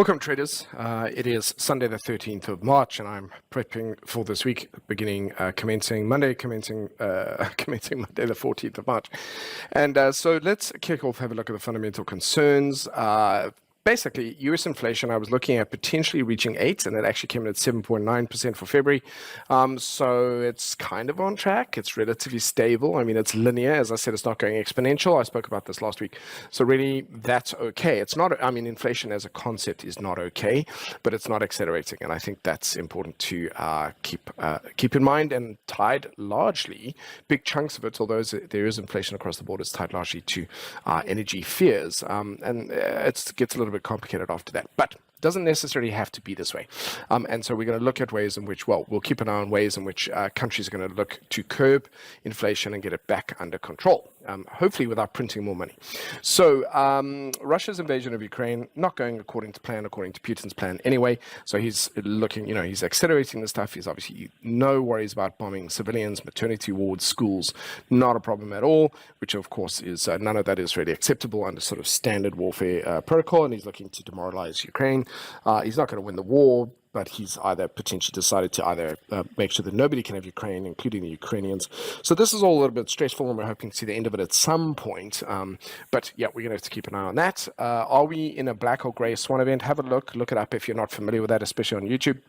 Welcome, traders. It is Sunday, the 13th of March, and I'm prepping for this week, commencing Monday, commencing Monday, the 14th of March. And so let's kick off, have a look at the fundamental concerns. Basically, US inflation, I was looking at potentially reaching 8, and it actually came in at 7.9% for February. So it's kind of on track. It's relatively stable. I mean, it's linear. As I said, it's not going exponential. I spoke about this last week. So really, that's okay. It's not, I mean, inflation as a concept is not okay, but it's not accelerating. And I think that's important to keep in mind, and tied largely, big chunks of it, although there is inflation across the board, is tied largely to energy fears. And it gets a little bit complicated after that, but doesn't necessarily have to be this way. And so we're going to look at ways in which, well, we'll keep an eye on ways in which countries are going to look to curb inflation and get it back under control, hopefully without printing more money. So Russia's invasion of Ukraine, not going according to plan, according to Putin's plan anyway. So he's looking, he's accelerating the stuff. He's obviously no worries about bombing civilians, maternity wards, schools, not a problem at all, which of course is, none of that is really acceptable under sort of standard warfare protocol. And he's looking to demoralize Ukraine. He's not going to win the war, but he's either potentially decided to either make sure that nobody can have Ukraine, including the Ukrainians. So this is all a little bit stressful, and we're hoping to see the end of it at some point. But yeah, we're going to have to keep an eye on that. Are we in a black or gray swan event? Have a look it up if you're not familiar with that, especially on YouTube.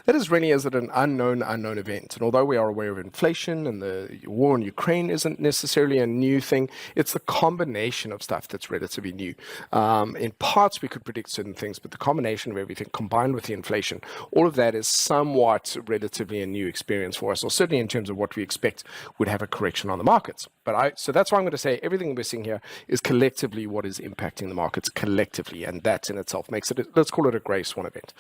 That is really, is it an unknown event? And although we are aware of inflation and the war in Ukraine isn't necessarily a new thing, it's the combination of stuff that's relatively new. In parts, we could predict certain things, but the combination of everything combined with the inflation, all of that is somewhat relatively a new experience for us, or certainly in terms of what we expect would have a correction on the markets. So that's why I'm going to say everything we're seeing here is collectively what is impacting the markets collectively, and that in itself makes it, let's call it a gray swan event.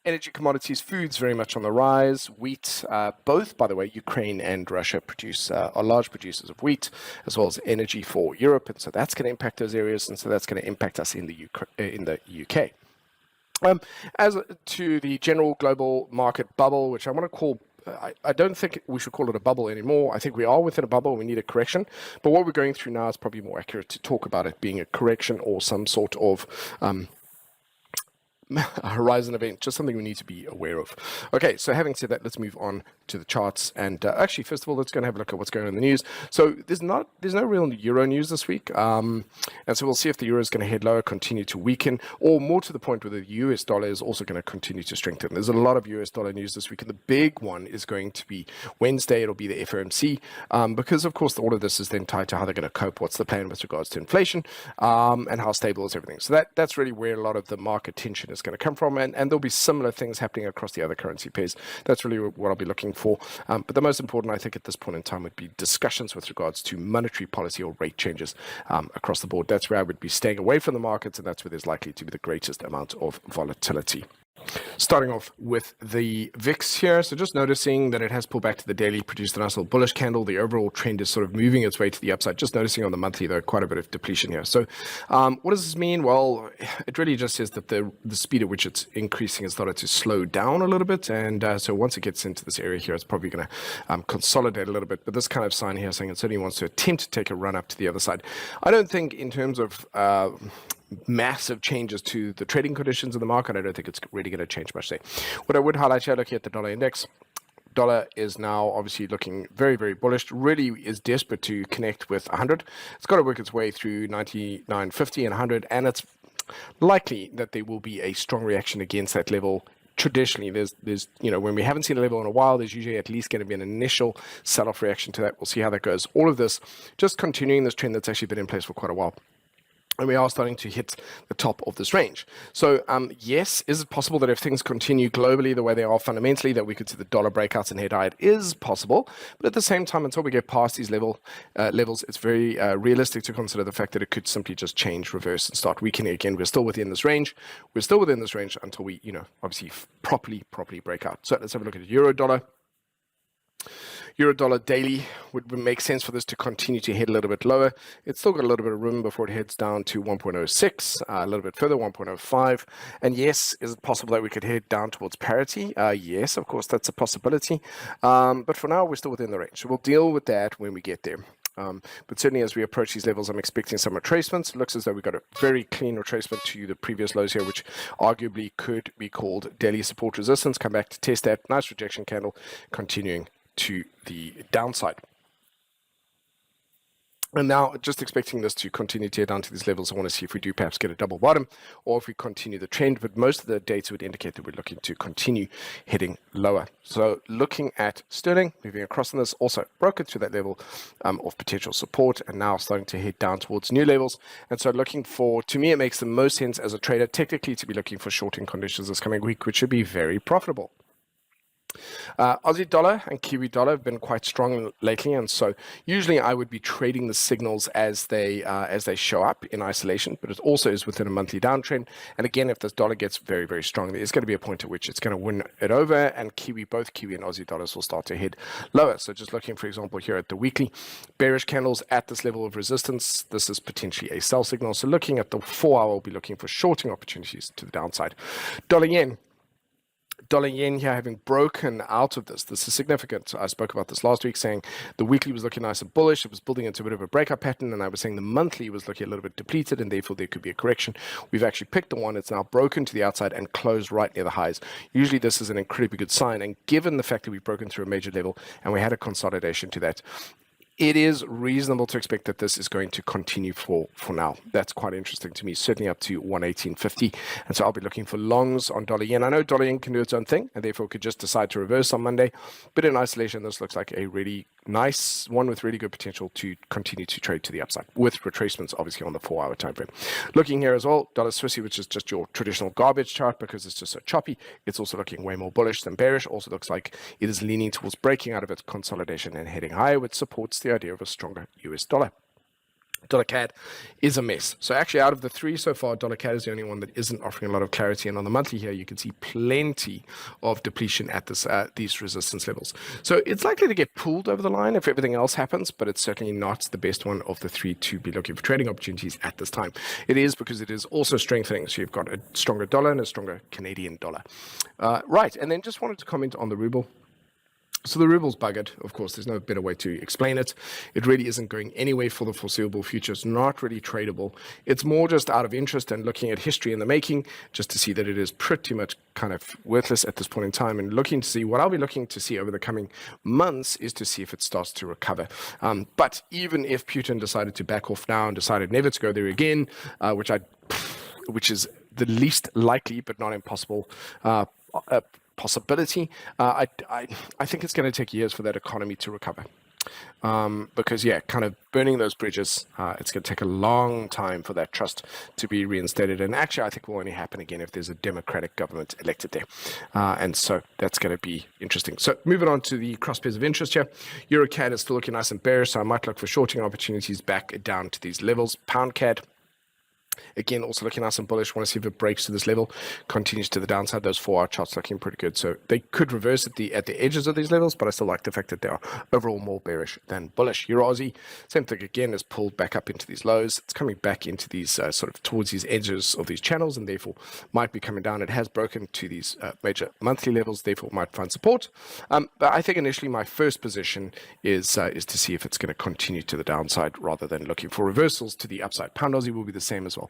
Energy, commodities, foods very much on the rise. Wheat, both, by the way, Ukraine and Russia are large producers of wheat, as well as energy for Europe, and so that's going to impact those areas, and so that's going to impact us in the UK. As to the general global market bubble, which I want to call, I don't think we should call it a bubble anymore. I think we are within a bubble. We need a correction. But what we're going through now is probably more accurate to talk about it being a correction or some sort of a horizon event, just something we need to be aware of. Okay, so having said that, let's move on to the charts. And actually, first of all, let's go and have a look at what's going on in the news. So there's no real euro news this week. And so we'll see if the euro is going to head lower, continue to weaken, or more to the point where the US dollar is also going to continue to strengthen. There's a lot of US dollar news this week, and the big one is going to be Wednesday. It'll be the FOMC, because of course all of this is then tied to how they're going to cope. What's the plan with regards to inflation, and how stable is everything. So that's really where a lot of the market tension is going to come from, and there'll be similar things happening across the other currency pairs. That's really what I'll be looking for. But the most important, I think, at this point in time would be discussions with regards to monetary policy or rate changes across the board. That's where I would be staying away from the markets, and that's where there's likely to be the greatest amount of volatility. Starting off with the VIX here, so just noticing that it has pulled back to the daily, produced a nice little bullish candle. The overall trend is sort of moving its way to the upside. Just noticing on the monthly, though, quite a bit of depletion here. So what does this mean? Well, it really just says that the speed at which it's increasing has started to slow down a little bit. And so once it gets into this area here, it's probably going to consolidate a little bit. But this kind of sign here saying it certainly wants to attempt to take a run up to the other side. I don't think in terms of massive changes to the trading conditions in the market, I don't think it's really going to change much there. What I would highlight here, looking at the dollar index, dollar is now obviously looking very, very bullish, really is desperate to connect with 100. It's got to work its way through 99.50 and 100, and it's likely that there will be a strong reaction against that level. Traditionally, there's when we haven't seen a level in a while, there's usually at least going to be an initial sell-off reaction to that. We'll see how that goes. All of this just continuing this trend that's actually been in place for quite a while. And we are starting to hit the top of this range. So yes, is it possible that if things continue globally the way they are fundamentally, that we could see the dollar breakouts and head higher? It is possible. But at the same time, until we get past these levels, it's very realistic to consider the fact that it could simply just change, reverse, and start weakening again. We're still within this range. We're still within this range until we, obviously properly break out. So let's have a look at euro dollar. Euro dollar daily would make sense for this to continue to head a little bit lower. It's still got a little bit of room before it heads down to 1.06, a little bit further, 1.05. And yes, is it possible that we could head down towards parity? Yes, of course, that's a possibility. But for now, we're still within the range. So we'll deal with that when we get there. But certainly as we approach these levels, I'm expecting some retracements. It looks as though we got a very clean retracement to the previous lows here, which arguably could be called daily support resistance. Come back to test that. Nice rejection candle, continuing to the downside. And now, just expecting this to continue to head down to these levels, I want to see if we do perhaps get a double bottom or if we continue the trend. But most of the data would indicate that we're looking to continue heading lower. So looking at sterling, moving across on this, also broken through that level of potential support and now starting to head down towards new levels. And so looking for, to me, it makes the most sense as a trader technically to be looking for shorting conditions this coming week, which should be very profitable. Aussie dollar and Kiwi dollar have been quite strong lately, and so usually I would be trading the signals as they show up in isolation, but it also is within a monthly downtrend. And again, if this dollar gets very, very strong, there is going to be a point at which it's going to win it over, and both Kiwi and Aussie dollars will start to head lower. So just looking, for example, here at the weekly, bearish candles at this level of resistance, this is potentially a sell signal. So looking at the 4 hour, we'll be looking for shorting opportunities to the downside. Dollar yen here having broken out of this. This is significant. I spoke about this last week, saying the weekly was looking nice and bullish. It was building into a bit of a breakup pattern, and I was saying the monthly was looking a little bit depleted, and therefore there could be a correction. We've actually picked the one. It's now broken to the outside and closed right near the highs. Usually this is an incredibly good sign, and given the fact that we've broken through a major level and we had a consolidation to that, it is reasonable to expect that this is going to continue for now. That's quite interesting to me, certainly up to 118.50. And so I'll be looking for longs on dollar yen. I know dollar yen can do its own thing, and therefore could just decide to reverse on Monday. But in isolation, this looks like a really nice one with really good potential to continue to trade to the upside, with retracements obviously on the 4 hour time frame. Looking here as well, dollar Swissy, which is just your traditional garbage chart because it's just so choppy. It's also looking way more bullish than bearish. Also looks like it is leaning towards breaking out of its consolidation and heading higher, which supports the idea of a stronger US dollar. Dollar CAD is a mess. So actually out of the three so far, dollar CAD is the only one that isn't offering a lot of clarity. And on the monthly here, you can see plenty of depletion at this these resistance levels. So it's likely to get pulled over the line if everything else happens, but it's certainly not the best one of the three to be looking for trading opportunities at this time. It is because it is also strengthening. So you've got a stronger dollar and a stronger Canadian dollar. Right. And then just wanted to comment on the ruble. So the ruble's buggered, of course, there's no better way to explain it. It really isn't going anywhere for the foreseeable future. It's not really tradable. It's more just out of interest and looking at history in the making, just to see that it is pretty much kind of worthless at this point in time, and looking to see what I'll be looking to see over the coming months is to see if it starts to recover. But even if Putin decided to back off now and decided never to go there again, which is the least likely but not impossible possibility, I think it's going to take years for that economy to recover. Because, yeah, kind of burning those bridges, it's going to take a long time for that trust to be reinstated. And actually, I think will only happen again if there's a democratic government elected there. And so that's going to be interesting. So moving on to the cross pairs of interest here. Euro CAD is still looking nice and bearish, so I might look for shorting opportunities back down to these levels. Pound CAD, again, also looking nice and bullish. Want to see if it breaks to this level, continues to the downside. Those 4 hour charts looking pretty good. So they could reverse at the edges of these levels, but I still like the fact that they are overall more bearish than bullish. EURUSD, same thing again, is pulled back up into these lows. It's coming back into these sort of towards these edges of these channels, and therefore might be coming down. It has broken to these major monthly levels, therefore might find support. But I think initially my first position is to see if it's going to continue to the downside rather than looking for reversals to the upside. Pound Aussie will be the same as well.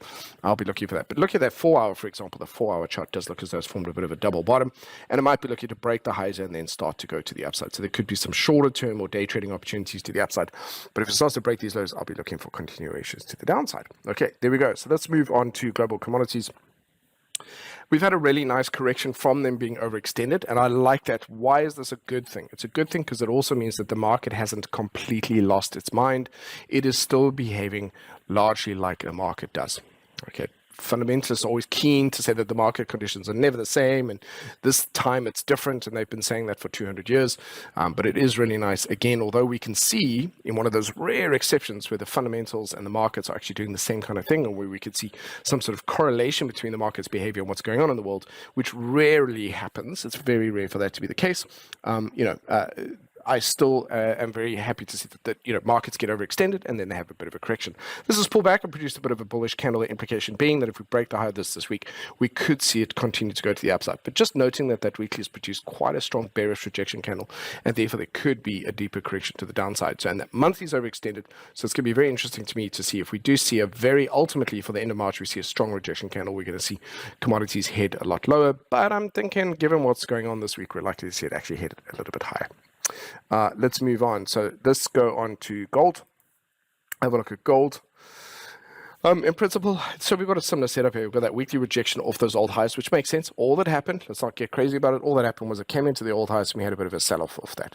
I'll be looking for that. But look at that 4 hour, for example. The 4 hour chart does look as though it's formed a bit of a double bottom, and it might be looking to break the highs and then start to go to the upside. So there could be some shorter term or day trading opportunities to the upside. But if it starts to break these lows, I'll be looking for continuations to the downside. Okay, there we go. So let's move on to global commodities. We've had a really nice correction from them being overextended, and I like that. Why is this a good thing? It's a good thing because it also means that the market hasn't completely lost its mind. It is still behaving largely like a market does. Okay, fundamentalists are always keen to say that the market conditions are never the same, and this time it's different, and they've been saying that for 200 years. But it is really nice. Again, although we can see in one of those rare exceptions where the fundamentals and the markets are actually doing the same kind of thing, and where we could see some sort of correlation between the market's behavior and what's going on in the world, which rarely happens. It's very rare for that to be the case. I still am very happy to see that markets get overextended and then they have a bit of a correction. This has pulled back and produced a bit of a bullish candle. The implication being that if we break the high of this week, we could see it continue to go to the upside. But just noting that weekly has produced quite a strong bearish rejection candle, and therefore there could be a deeper correction to the downside. So, and that monthly is overextended. So it's going to be very interesting to me to see if we do see ultimately for the end of March, we see a strong rejection candle. We're going to see commodities head a lot lower. But I'm thinking, given what's going on this week, we're likely to see it actually head a little bit higher. Let's move on. So let's go on to gold. Have a look at gold. In principle, so we've got a similar setup here. We've got that weekly rejection off those old highs, which makes sense. All that happened, let's not get crazy about it. All that happened was it came into the old highs and we had a bit of a sell-off of that.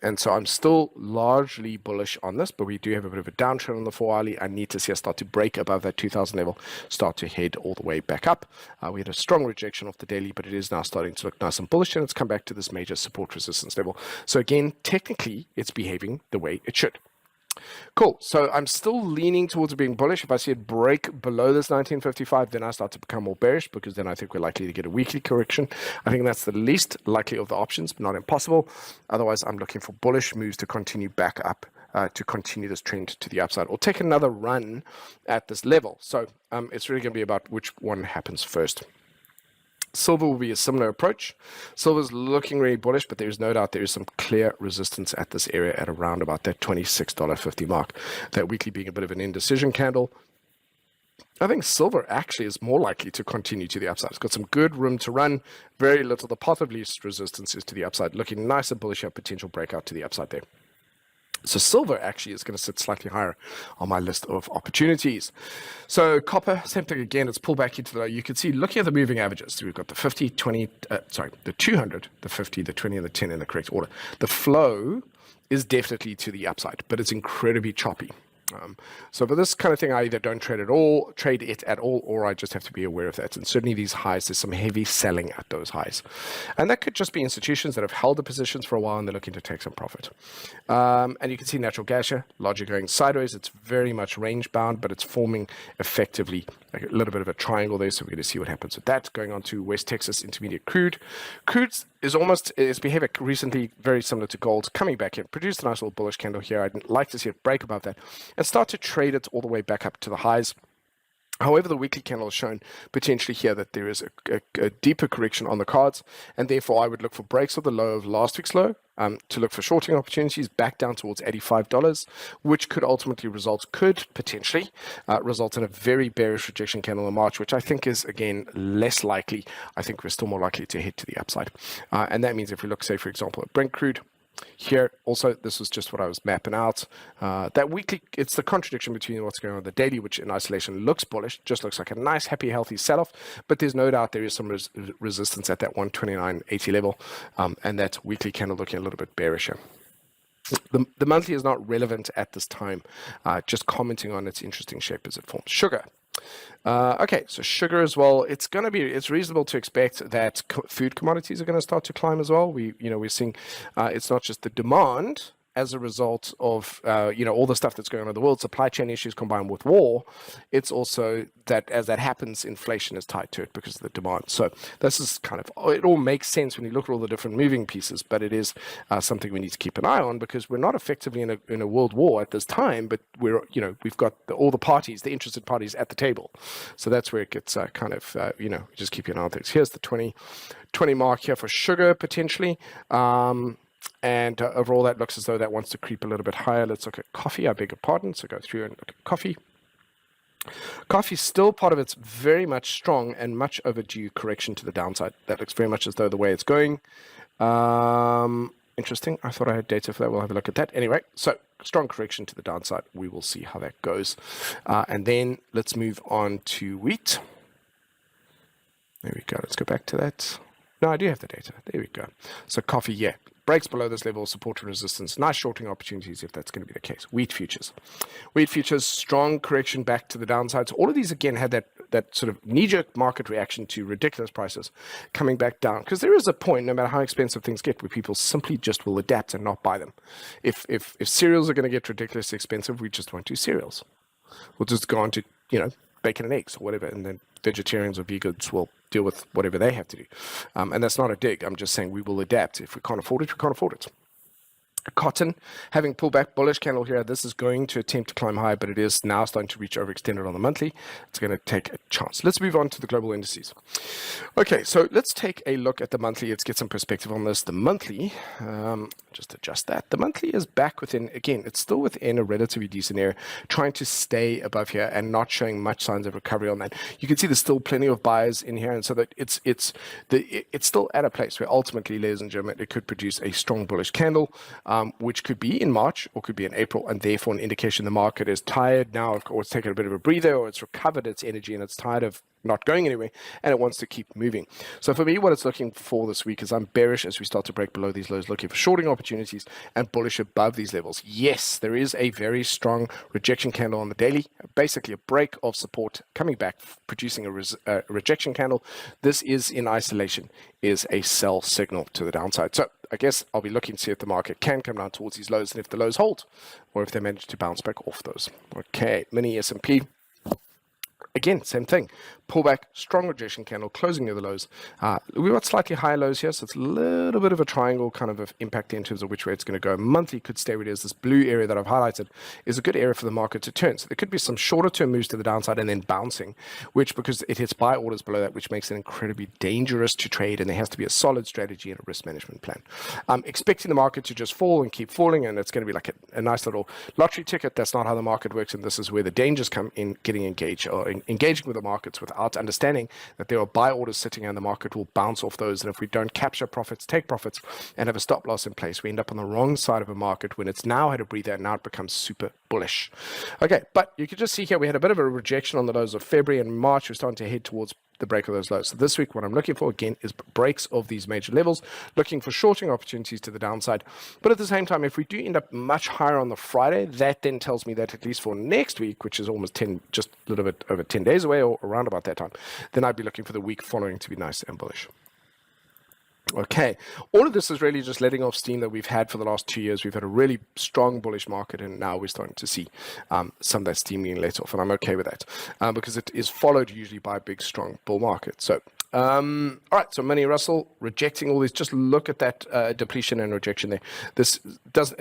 And so I'm still largely bullish on this, but we do have a bit of a downtrend on the 4-hourly. I need to see us start to break above that 2,000 level, start to head all the way back up. We had a strong rejection off the daily, but it is now starting to look nice and bullish, and it's come back to this major support resistance level. So again, technically, it's behaving the way it should. Cool. So I'm still leaning towards being bullish. If I see it break below this 1955, then I start to become more bearish, because then I think we're likely to get a weekly correction. I think that's the least likely of the options, but not impossible. Otherwise, I'm looking for bullish moves to continue back up, to continue this trend to the upside, or take another run at this level. So it's really going to be about which one happens first. Silver will be a similar approach. Silver's looking really bullish, but there's no doubt there is some clear resistance at this area at around about that $26.50 mark. That weekly being a bit of an indecision candle. I think silver actually is more likely to continue to the upside. It's got some good room to run. Very little. The path of least resistance is to the upside. Looking nice and bullish, at potential breakout to the upside there. So silver actually is going to sit slightly higher on my list of opportunities. So copper, same thing again. It's pulled back into the low. You can see, looking at the moving averages, so we've got the 50, 20, the 200, the 50, the 20, and the 10 in the correct order. The flow is definitely to the upside, but it's incredibly choppy. So for this kind of thing, I either don't trade it at all, or I just have to be aware of that. And certainly these highs, there's some heavy selling at those highs. And that could just be institutions that have held the positions for a while and they're looking to take some profit. And you can see natural gas here, largely going sideways. It's very much range bound, but it's forming effectively like a little bit of a triangle there. So we're going to see what happens with that. Going on to West Texas Intermediate Crude. Crude's its behavior recently very similar to gold, coming back in, produced a nice little bullish candle here. I'd like to see it break above that and start to trade it all the way back up to the highs. However, the weekly candle has shown potentially here that there is a deeper correction on the cards, and therefore I would look for breaks of the low of last week's low, to look for shorting opportunities back down towards $85, which could potentially result in a very bearish rejection candle in March, which I think is, again, less likely. I think we're still more likely to head to the upside. And that means if we look, say, for example, at Brent crude, here, also, this was just what I was mapping out. That weekly, it's the contradiction between what's going on with the daily, which in isolation looks bullish, just looks like a nice, happy, healthy sell-off. But there's no doubt there is some resistance at that 129.80 level, and that weekly candle looking a little bit bearisher. The monthly is not relevant at this time, just commenting on its interesting shape as it forms. Sugar. Okay, so sugar as well. It's reasonable to expect that food commodities are going to start to climb as well. We're seeing it's not just the demand as a result of all the stuff that's going on in the world, supply chain issues combined with war. It's also that as that happens, inflation is tied to it because of the demand. So this is it all makes sense when you look at all the different moving pieces, but it is something we need to keep an eye on, because we're not effectively in a world war at this time, but we've got all the parties, the interested parties at the table. So that's where it gets just keep an eye on things. Here's the 20 mark here for sugar potentially. And overall, that looks as though that wants to creep a little bit higher. Let's look at coffee. I beg your pardon. So go through and look at coffee. Coffee still part of its very much strong and much overdue correction to the downside. That looks very much as though the way it's going. Interesting. I thought I had data for that. We'll have a look at that. Anyway, so strong correction to the downside. We will see how that goes. And then let's move on to wheat. There we go. Let's go back to that. No, I do have the data. There we go. So coffee, yeah, breaks below this level, support and resistance. Nice shorting opportunities if that's going to be the case. Wheat futures, strong correction back to the downside. So all of these, again, had that sort of knee-jerk market reaction to ridiculous prices coming back down. Because there is a point, no matter how expensive things get, where people simply just will adapt and not buy them. If cereals are going to get ridiculously expensive, we just won't do cereals. We'll just go on to, bacon and eggs or whatever, and then vegetarians or vegans will deal with whatever they have to do. And that's not a dig. I'm just saying we will adapt. If we can't afford it, we can't afford it. Cotton, having pulled back, bullish candle here. This is going to attempt to climb high, but it is now starting to reach overextended on the monthly. It's going to take a chance. Let's move on to the global indices. Okay, so let's take a look at the monthly. Let's get some perspective on this. The monthly, just adjust that. The monthly is back within, again, it's still within a relatively decent area, trying to stay above here and not showing much signs of recovery on that. You can see there's still plenty of buyers in here, and so that it's still at a place where ultimately, ladies and gentlemen, it could produce a strong bullish candle. Which could be in March or could be in April, and therefore an indication the market is tired now, or it's taken a bit of a breather, or it's recovered its energy and it's tired of not going anywhere and it wants to keep moving. So for me, what it's looking for this week is I'm bearish as we start to break below these lows, looking for shorting opportunities, and bullish above these levels. Yes, there is a very strong rejection candle on the daily, basically a break of support coming back, producing a rejection candle. This is in isolation is a sell signal to the downside. So I guess I'll be looking to see if the market can come down towards these lows and if the lows hold or if they manage to bounce back off those. Okay, mini S&P. Again, same thing. Pullback, strong rejection candle, closing near the lows. We've got slightly higher lows here, so it's a little bit of a triangle kind of impact in terms of which way it's going to go. Monthly could stay where it is. This blue area that I've highlighted is a good area for the market to turn. So there could be some shorter term moves to the downside and then bouncing, which because it hits buy orders below that, which makes it incredibly dangerous to trade, and there has to be a solid strategy and a risk management plan. I'm expecting the market to just fall and keep falling, and it's going to be like a nice little lottery ticket. That's not how the market works, and this is where the dangers come in getting engaged or engaging with the markets without understanding that there are buy orders sitting and the market will bounce off those. And if we don't capture profits, take profits, and have a stop loss in place, we end up on the wrong side of a market when it's now had a breather and now it becomes super bullish. Okay, but you can just see here we had a bit of a rejection on the lows of February and March. We're starting to head towards the break of those lows. So this week, what I'm looking for again is breaks of these major levels, looking for shorting opportunities to the downside. But at the same time, if we do end up much higher on the Friday, that then tells me that at least for next week, which is almost just a little bit over 10 days away or around about that time, then I'd be looking for the week following to be nice and bullish. Okay, all of this is really just letting off steam that we've had for the last 2 years. We've had a really strong bullish market, and now we're starting to see some of that steam being let off, and I'm okay with that because it is followed usually by a big, strong bull market. So, all right, so mini Russell rejecting all these. Just look at that depletion and rejection there. It's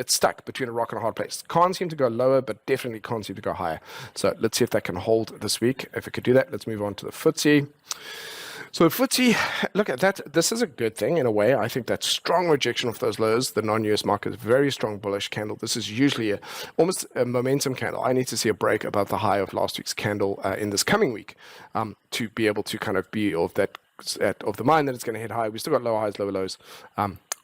stuck between a rock and a hard place. Can't seem to go lower, but definitely can't seem to go higher. So let's see if that can hold this week. If it could do that, let's move on to the FTSE. So FTSE, look at that. This is a good thing in a way. I think that strong rejection of those lows, the non-US market, very strong bullish candle. This is usually almost a momentum candle. I need to see a break above the high of last week's candle in this coming week to be able to kind of be of the mind that it's going to hit high. We still got lower highs, lower lows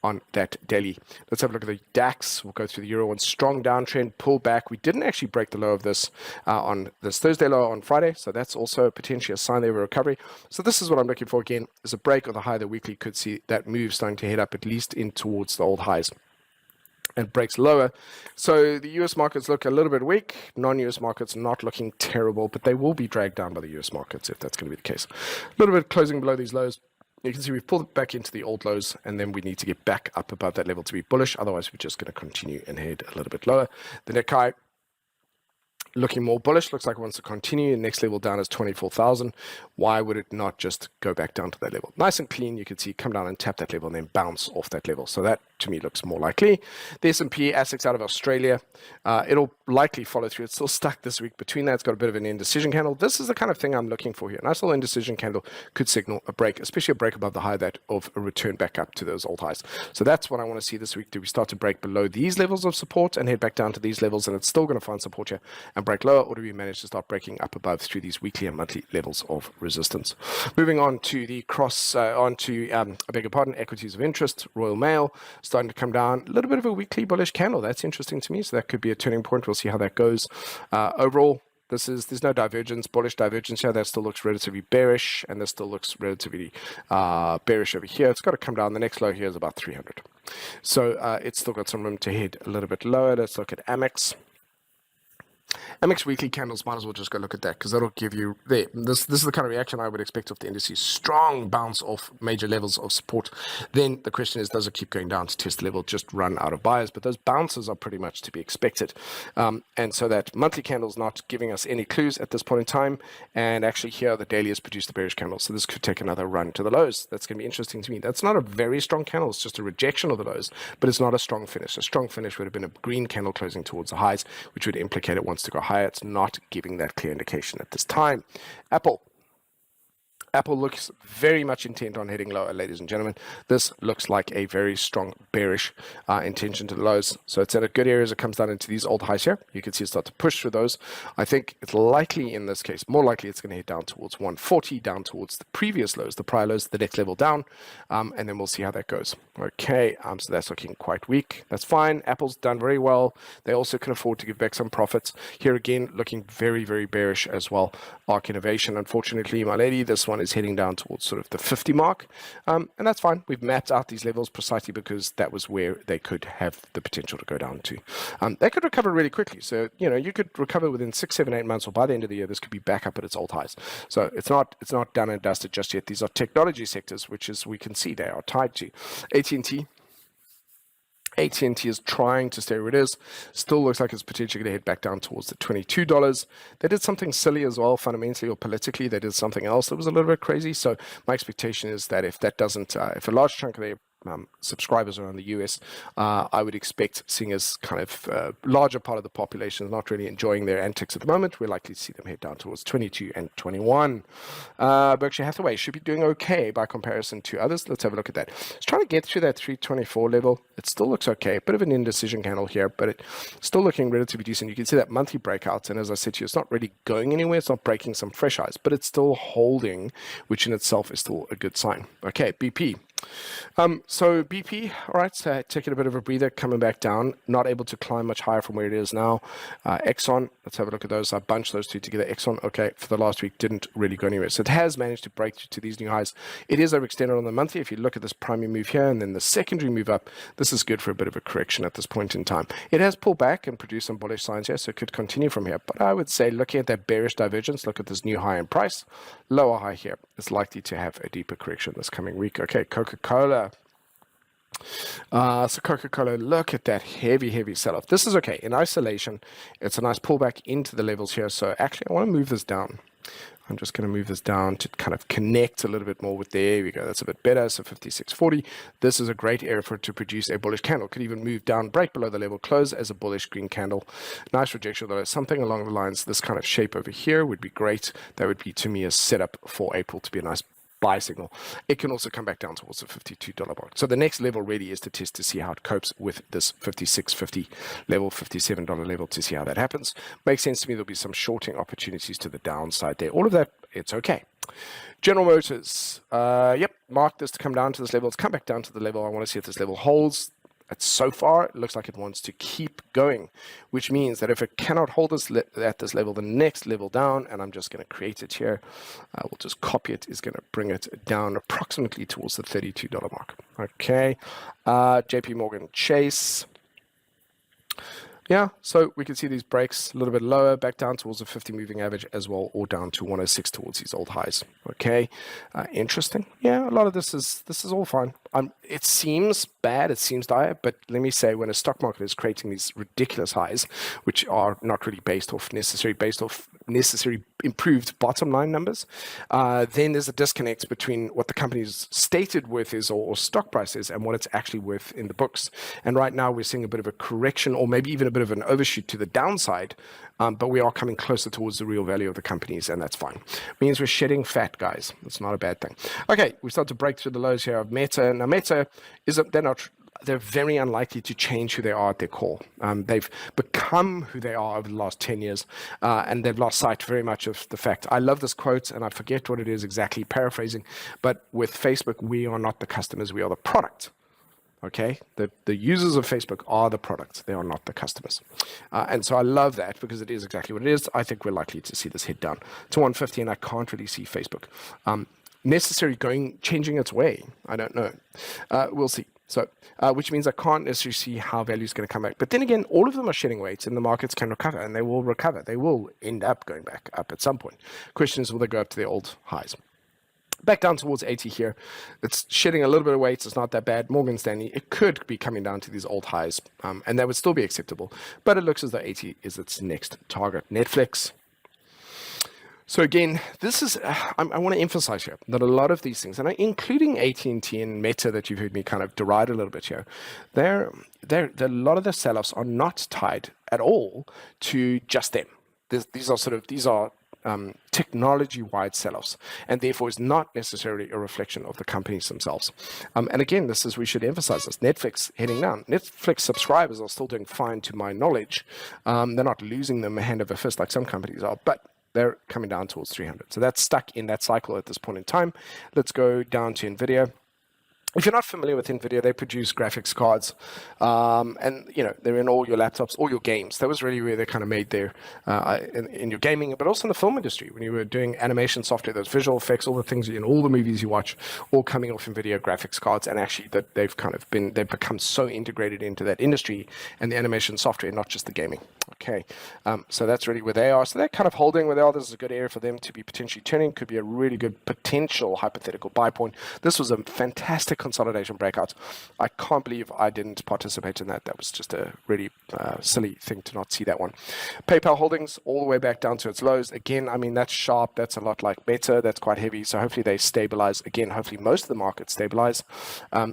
on that daily. Let's have a look at the DAX. We'll go through the Euro one. Strong downtrend, pull back. We didn't actually break the low of this on this Thursday low on Friday, so that's also potentially a sign there of a recovery. So this is what I'm looking for again, is a break of the high. The weekly could see that move starting to head up at least in towards the old highs and breaks lower. So the US markets look a little bit weak. Non-US markets not looking terrible, but they will be dragged down by the US markets if that's going to be the case. A little bit closing below these lows. You can see we've pulled it back into the old lows, and then we need to get back up above that level to be bullish. Otherwise, we're just going to continue and head a little bit lower. The Nikkei looking more bullish. Looks like it wants to continue. The next level down is 24,000. Why would it not just go back down to that level? Nice and clean. You can see come down and tap that level and then bounce off that level. So that to me looks more likely. The S&P ASX out of Australia, it'll likely follow through. It's still stuck this week. Between that, it's got a bit of an indecision candle. This is the kind of thing I'm looking for here. Nice little indecision candle could signal a break, especially a break above the high that of a return back up to those old highs. So that's what I want to see this week. Do we start to break below these levels of support and head back down to these levels, and it's still going to find support here and break lower, or do we manage to start breaking up above through these weekly and monthly levels of resistance? Moving on to the equities of interest, Royal Mail starting to come down. A little bit of a weekly bullish candle. That's interesting to me. So that could be a turning point. We'll see how that goes. Overall, there's no divergence, bullish divergence here. That still looks relatively bearish, and this still looks relatively bearish over here. It's got to come down. The next low here is about 300. So it's still got some room to head a little bit lower. Let's look at Amex. MX weekly candles, might as well just go look at that because that'll give you there. This is the kind of reaction I would expect of the indices. Strong bounce off major levels of support. Then the question is, does it keep going down to test the level, just run out of buyers? But those bounces are pretty much to be expected. And so that monthly candle's not giving us any clues at this point in time. And actually here, the daily has produced the bearish candle. So this could take another run to the lows. That's going to be interesting to me. That's not a very strong candle. It's just a rejection of the lows, but it's not a strong finish. A strong finish would have been a green candle closing towards the highs, which would implicate it wants to go higher. It's not giving that clear indication at this time. Apple looks very much intent on heading lower, ladies and gentlemen. This looks like a very strong bearish intention to the lows. So it's at a good area as it comes down into these old highs here. You can see it start to push through those. I think it's likely in this case, more likely it's going to head down towards 140, down towards the previous lows, the prior lows, the next level down. And then we'll see how that goes. Okay, so that's looking quite weak. That's fine. Apple's done very well. They also can afford to give back some profits. Here again, looking very, very bearish as well. Arc Innovation, unfortunately, my lady, this one is heading down towards sort of the 50 mark, and that's fine. We've mapped out these levels precisely because that was where they could have the potential to go down to. They could recover really quickly, so you could recover within 6, 7, 8 months, or by the end of the year this could be back up at its old highs. So it's not done and dusted just yet. These are technology sectors, which is, we can see, they are tied to AT&T is trying to stay where it is. Still looks like it's potentially going to head back down towards the $22. They did something silly as well, fundamentally or politically. They did something else that was a little bit crazy. So my expectation is that if that doesn't, if a large chunk of their subscribers are in the US, I would expect, seeing as kind of larger part of the population is not really enjoying their antics at the moment, we're likely to see them head down towards 22 and 21. Berkshire Hathaway should be doing okay by comparison to others. Let's have a look at that. It's trying to get through that 324 level. It still looks okay. A bit of an indecision candle here, but it's still looking relatively decent. You can see that monthly breakout, and as I said to you, it's not really going anywhere. It's not breaking some fresh highs, but it's still holding, which in itself is still a good sign. Okay, BP. So BP, all right, so taking a bit of a breather, coming back down, not able to climb much higher from where it is now. Exxon, let's have a look at those. I bunched those two together. Exxon, okay, for the last week, didn't really go anywhere. So it has managed to break to these new highs. It is overextended on the monthly. If you look at this primary move here and then the secondary move up, this is good for a bit of a correction at this point in time. It has pulled back and produced some bullish signs here, so it could continue from here. But I would say, looking at that bearish divergence, look at this new high in price, lower high here. It's likely to have a deeper correction this coming week. Okay, Coca-Cola. So Coca-Cola, look at that heavy sell-off. This is okay. In isolation, it's a nice pullback into the levels here. So actually, I want to move this down. I'm just going to move this down to kind of connect a little bit more with, there we go. That's a bit better. So 56.40. This is a great area for it to produce a bullish candle. Could even move down, break below the level, close as a bullish green candle. Nice rejection, though. Something along the lines, this kind of shape over here would be great. That would be, to me, a setup for April to be a nice buy signal. It can also come back down towards the $52 mark. So the next level really is to test to see how it copes with this $56.50 level, $57 level, to see how that happens. Makes sense to me. There'll be some shorting opportunities to the downside there. All of that, it's okay. General Motors, yep, marked this to come down to this level. It's come back down to the level. I want to see if this level holds. So far, it looks like it wants to keep going, which means that if it cannot hold this at this level, the next level down, and I'm just going to create it here, we'll just copy it, is going to bring it down approximately towards the $32 mark. Okay, JP Morgan Chase. Yeah, so we can see these breaks a little bit lower, back down towards the 50 moving average as well, or down to 106 towards these old highs. Okay, interesting. Yeah, a lot of this is all fine. It seems bad, it seems dire, but let me say, when a stock market is creating these ridiculous highs, which are not really based off necessary improved bottom line numbers, then there's a disconnect between what the company's stated worth is, or stock price is, and what it's actually worth in the books. And right now we're seeing a bit of a correction, or maybe even a bit of an overshoot to the downside, but we are coming closer towards the real value of the companies, and that's fine. Means we're shedding fat, guys. That's not a bad thing. Okay, we start to break through the lows here of Meta. Now Meta they're very unlikely to change who they are at their core. They've become who they are over the last 10 years, and they've lost sight very much of the fact. I love this quote, and I forget what it is exactly, paraphrasing, but with Facebook, we are not the customers, we are the product. Okay, the users of Facebook are the product. They are not the customers. And so I love that, because it is exactly what it is. I think we're likely to see this head down to 150, and I can't really see Facebook changing its way. I don't know. We'll see. So, which means I can't necessarily see how value is going to come back. But then again, all of them are shedding weight, and the markets can recover, and they will recover. They will end up going back up at some point. Question is, will they go up to their old highs? Back down towards 80 here. It's shedding a little bit of weight. It's not that bad. Morgan Stanley, it could be coming down to these old highs, and that would still be acceptable. But it looks as though 80 is its next target. Netflix. So again, this is, I want to emphasize here that a lot of these things, and including AT&T and Meta that you've heard me kind of deride a little bit here, a lot of the sell-offs are not tied at all to just them. These are technology-wide sell-offs, and therefore is not necessarily a reflection of the companies themselves. And again, we should emphasize this. Netflix heading down. Netflix subscribers are still doing fine to my knowledge. They're not losing them a hand over fist like some companies are, but they're coming down towards 300. So that's stuck in that cycle at this point in time. Let's go down to NVIDIA. If you're not familiar with NVIDIA, they produce graphics cards, and they're in all your laptops, all your games. That was really where they kind of made their in your gaming, but also in the film industry when you were doing animation software, those visual effects, all the things in all the movies you watch, all coming off NVIDIA graphics cards. And actually, that they've become so integrated into that industry and the animation software, not just the gaming. Okay, so that's really where they are. So they're kind of holding where they are. This is a good area for them to be potentially turning. Could be a really good potential hypothetical buy point. This was a fantastic consolidation breakout. I can't believe I didn't participate in that. That was just a really silly thing to not see that one. PayPal holdings all the way back down to its lows. Again, I mean, that's sharp. That's a lot like Meta. That's quite heavy. So hopefully they stabilize. Again, hopefully most of the markets stabilize.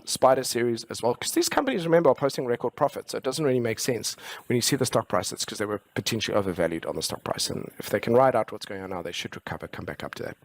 Spider series as well, because these companies, remember, are posting record profits. So it doesn't really make sense when you see the stock price. It's because they were potentially overvalued on the stock price. And if they can ride out what's going on now, they should recover, come back up to that.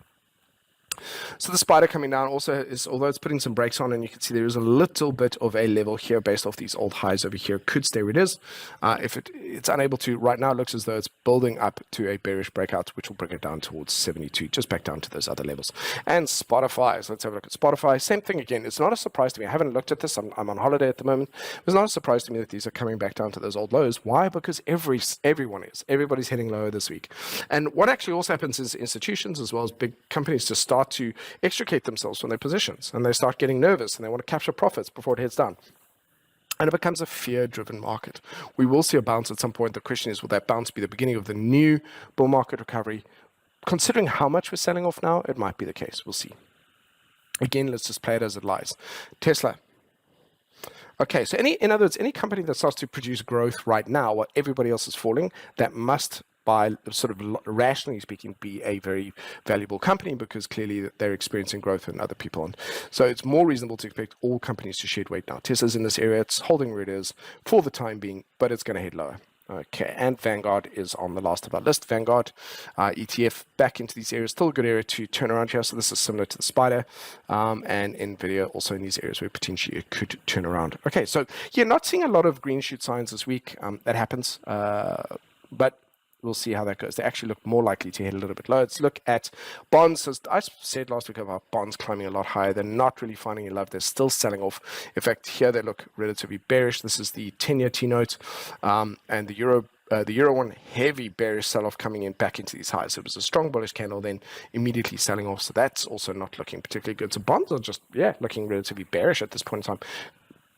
So the spider coming down also is, although it's putting some brakes on, and you can see there is a little bit of a level here based off these old highs over here. Could stay where it is. If it's unable to, right now it looks as though it's building up to a bearish breakout, which will bring it down towards 72, just back down to those other levels. And Spotify, so let's have a look at Spotify. Same thing again. It's not a surprise to me. I haven't looked at this. I'm on holiday at the moment. It's not a surprise to me that these are coming back down to those old lows. Why? Because everybody's heading lower this week. And what actually also happens is institutions as well as big companies just start to extricate themselves from their positions, and they start getting nervous and they want to capture profits before it heads down. And it becomes a fear-driven market. We will see a bounce at some point. The question is, will that bounce be the beginning of the new bull market recovery? Considering how much we're selling off now, it might be the case. We'll see. Again, let's just play it as it lies. Tesla. Okay, so in other words, any company that starts to produce growth right now while everybody else is falling, that must, by sort of rationally speaking, be a very valuable company, because clearly they're experiencing growth and other people aren't. So it's more reasonable to expect all companies to shed weight now. Tesla's in this area. It's holding where it is for the time being, but it's going to head lower. Okay, and Vanguard is on the last of our list. Vanguard ETF back into these areas. Still a good area to turn around here. So this is similar to the spider, and NVIDIA also in these areas where potentially it could turn around. Okay, so yeah, not seeing a lot of green shoot signs this week. That happens, but we'll see how that goes. They actually look more likely to head a little bit low. Let's look at bonds. As I said last week about bonds climbing a lot higher. They're not really finding any love. They're still selling off. In fact, here they look relatively bearish. This is the 10-year T-note, and the Euro one, heavy bearish sell-off coming in back into these highs. So it was a strong bullish candle, then immediately selling off. So that's also not looking particularly good. So bonds are just, looking relatively bearish at this point in time.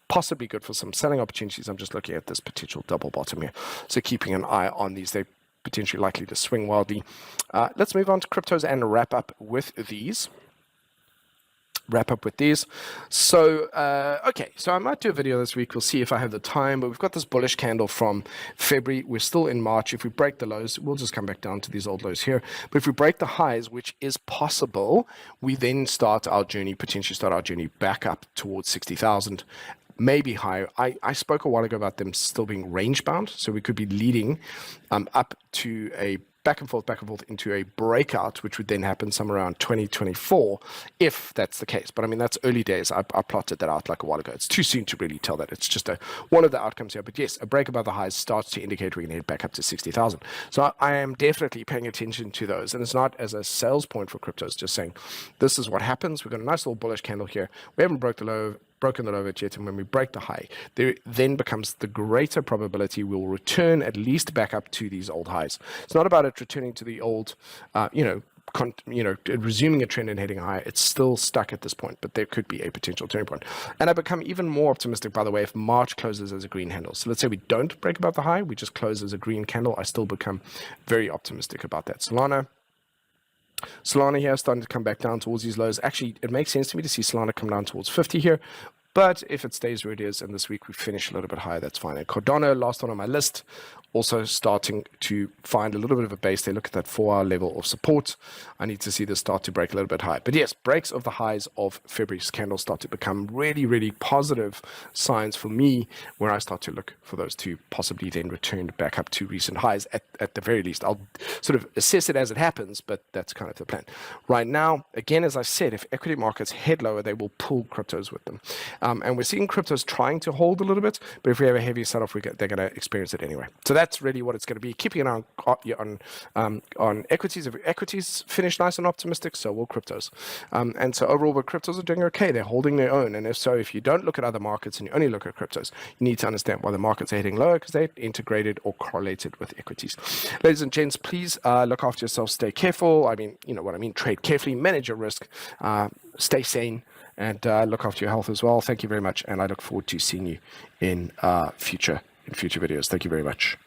Possibly good for some selling opportunities. I'm just looking at this potential double bottom here. So keeping an eye on these. They're potentially likely to swing wildly. Let's move on to cryptos and wrap up with these. So, okay, so I might do a video this week. We'll see if I have the time, but we've got this bullish candle from February. We're still in March. If we break the lows, we'll just come back down to these old lows here. But if we break the highs, which is possible, we then potentially start our journey back up towards 60,000. Maybe higher. I spoke a while ago about them still being range bound, so we could be leading up to a back and forth into a breakout, which would then happen somewhere around 2024, if that's the case. But I mean, that's early days. I plotted that out like a while ago. It's too soon to really tell that. It's just one of the outcomes here. But yes, a break above the highs starts to indicate we're going to head back up to 60,000. So I am definitely paying attention to those. And it's not as a sales point for cryptos, just saying this is what happens. We've got a nice little bullish candle here. We haven't broken the low yet, and when we break the high, there then becomes the greater probability we will return at least back up to these old highs. It's not about it returning to the old, resuming a trend and heading higher. It's still stuck at this point, but there could be a potential turning point. And I become even more optimistic, by the way, if March closes as a green handle. So let's say we don't break above the high, we just close as a green candle. I still become very optimistic about that. Solana here starting to come back down towards these lows. Actually, it makes sense to me to see Solana come down towards 50 here. But if it stays where it is, and this week we finish a little bit higher, that's fine. And Cardano, last one on my list, also starting to find a little bit of a base. They look at that 4-hour level of support. I need to see this start to break a little bit higher. But yes, breaks of the highs of February's candles start to become really, really positive signs for me, where I start to look for those to possibly then return back up to recent highs at the very least. I'll sort of assess it as it happens, but that's kind of the plan. Right now, again, as I said, if equity markets head lower, they will pull cryptos with them. And we're seeing cryptos trying to hold a little bit, but if we have a heavy sell-off, they're going to experience it anyway. So that's really what it's going to be. Keeping an eye on equities. If equities finish nice and optimistic, so will cryptos. And so overall, the cryptos are doing okay. They're holding their own. And if you don't look at other markets and you only look at cryptos, you need to understand why the markets are heading lower, because they're integrated or correlated with equities. Ladies and gents, please look after yourselves. Stay careful. I mean, you know what I mean. Trade carefully, manage your risk, stay sane, and look after your health as well. Thank you very much, and I look forward to seeing you in future videos. Thank you very much.